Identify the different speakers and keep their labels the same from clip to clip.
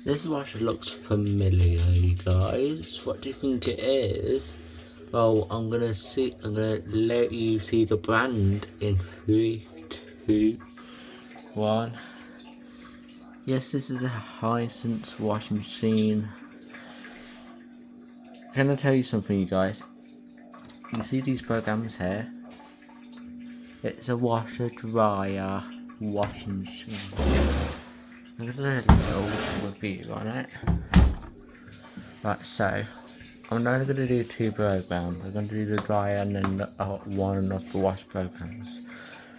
Speaker 1: This wash looks familiar, you guys. What do you think it is? Well, I'm gonna let you see the brand in 3, 2, 1. Yes, this is a Hisense washing machine. Can I tell you something, you guys? You see these programs here? It's a washer dryer washing machine. I'm gonna do a little review on it. Right, so I'm only going to do 2 programs. I'm going to do the dryer and then one of the wash programs.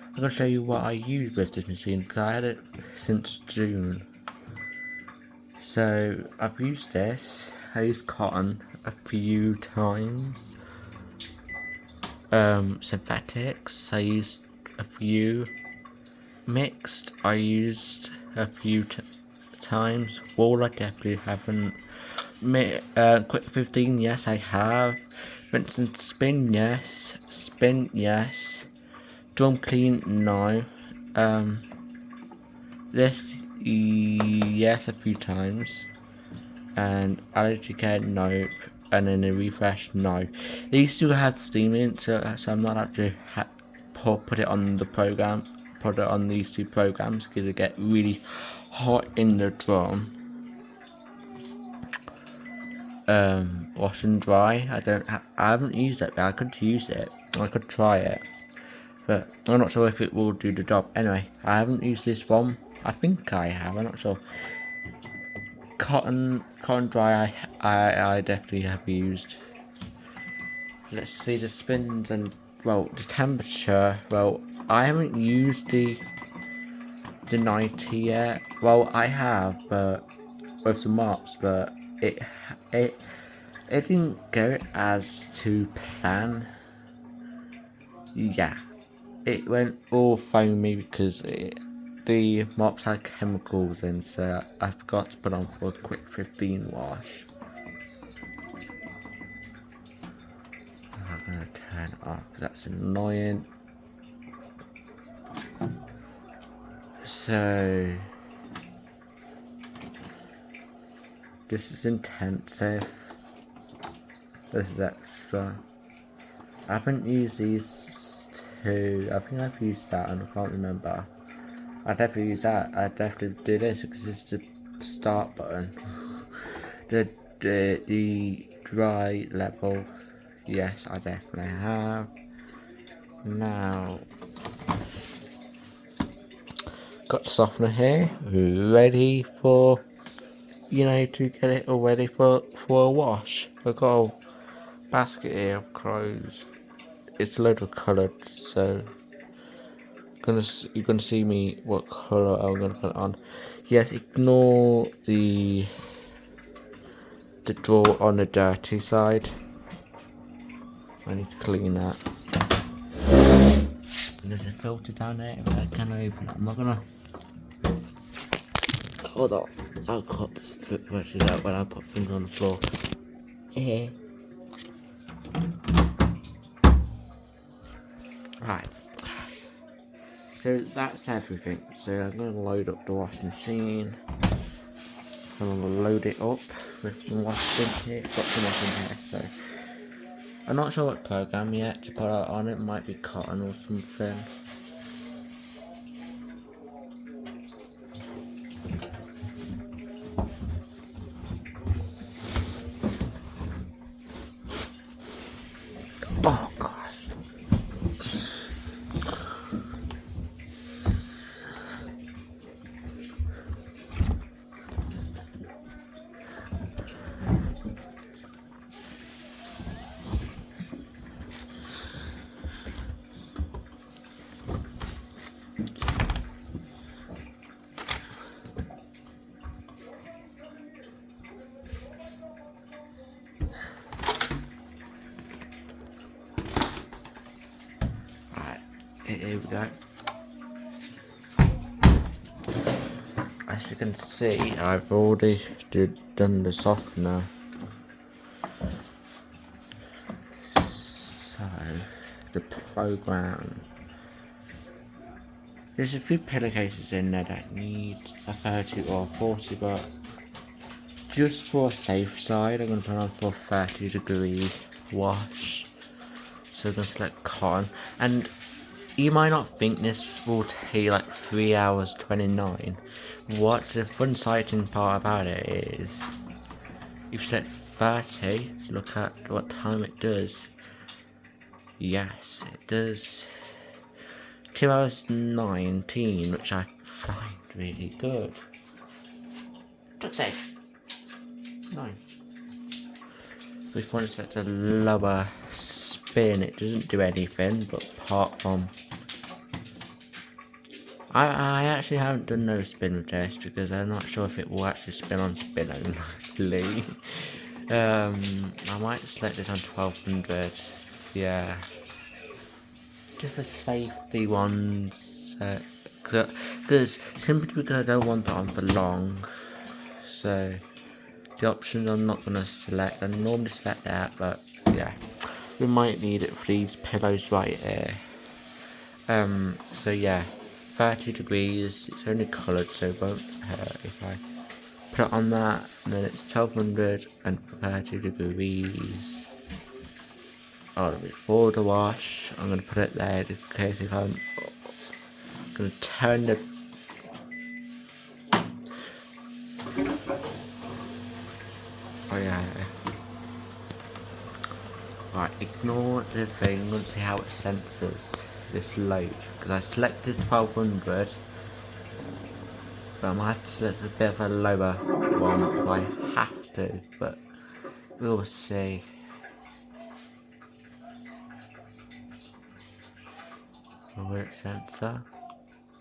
Speaker 1: I'm going to show you what I use with this machine because I had it since June. So I've used this. I used cotton a few times. Synthetics I used a few. Mixed I used a few times. Wool I definitely haven't. Quick 15, yes I have. Rinse and spin, yes. Spin, yes. Drum clean, no. This, yes, a few times. And allergy care, nope. And then a refresh, no. These two have steam in it, so I'm not actually put it on the program. Put it on these 2 programs because it get really hot in the drum. Wash and dry. I haven't used it, but I could use it. I could try it, but I'm not sure if it will do the job. Anyway, I haven't used this one. I think I have. I'm not sure. Cotton dry. I definitely have used. Let's see the spins and the temperature. Well, I haven't used the 90 yet. Well, I have, but with some mops, but it didn't go as to plan. Yeah, it went all foamy because the mops had chemicals in, so I forgot to put on for a quick 15 wash. I'm gonna turn it off because that's annoying. So this is intensive. This is extra. I haven't used these 2. I think I've used that and I can't remember. I definitely use that. I definitely do this because it's the start button. The dry level. Yes, I definitely have. Now got the softener here, ready for to get it all ready for a wash. I've got a basket here of clothes. It's a load of coloured, so you're gonna see me what colour I'm gonna put it on. Yes, ignore the drawer on the dirty side. I need to clean that. And there's a filter down there, but I can open it. I'm not gonna. Hold on. I'll cut this brushes out when I put things on the floor. Right. So that's everything. So I'm gonna load up the washing machine. I'm gonna load it up with some washing here. Got some washing here, so I'm not sure what program yet to put on it. Might be cotton or something. Oh gosh. Right, here we go. As you can see, I've already done the softener. So, the program. There's a few pillowcases in there that need a 30 or 40, but just for a safe side, I'm going to put on for 30-degree wash. So I'm going to select cotton. And you might not think this will take like 3 hours 29. What the fun sighting part about it is, you've set 30, look at what time it does. Yes, it does 2 hours 19, which I find really good. Nice. So if one set a lower spin, it doesn't do anything, but apart from... I actually haven't done no spin with this because I'm not sure if it will actually spin on spin only. I might select this on 1200. Yeah. Just for safety ones. Simply because I don't want it on for long. So the options I'm not gonna select. I normally select that, but yeah, we might need it for these pillows right here. So yeah, 30 degrees. It's only coloured, so it won't hurt if I put it on that. And then it's 1230 degrees. Oh, before the wash, I'm gonna put it there in case if I'm gonna turn the... Oh yeah. Right, ignore the thing. I'm gonna see how it senses this load because I selected 1200, but I might have to select a bit of a lower one if I have to, but we'll see. Where it sensor?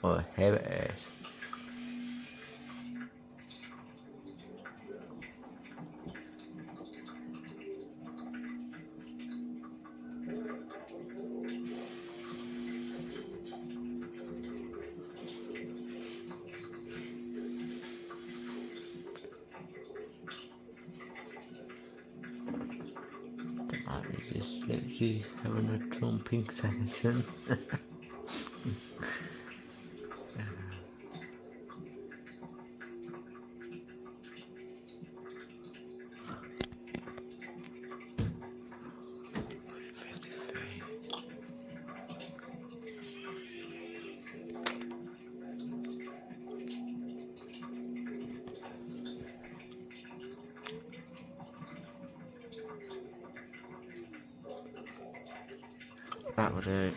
Speaker 1: Oh, here it is. I was just literally having a trumping session. That would do.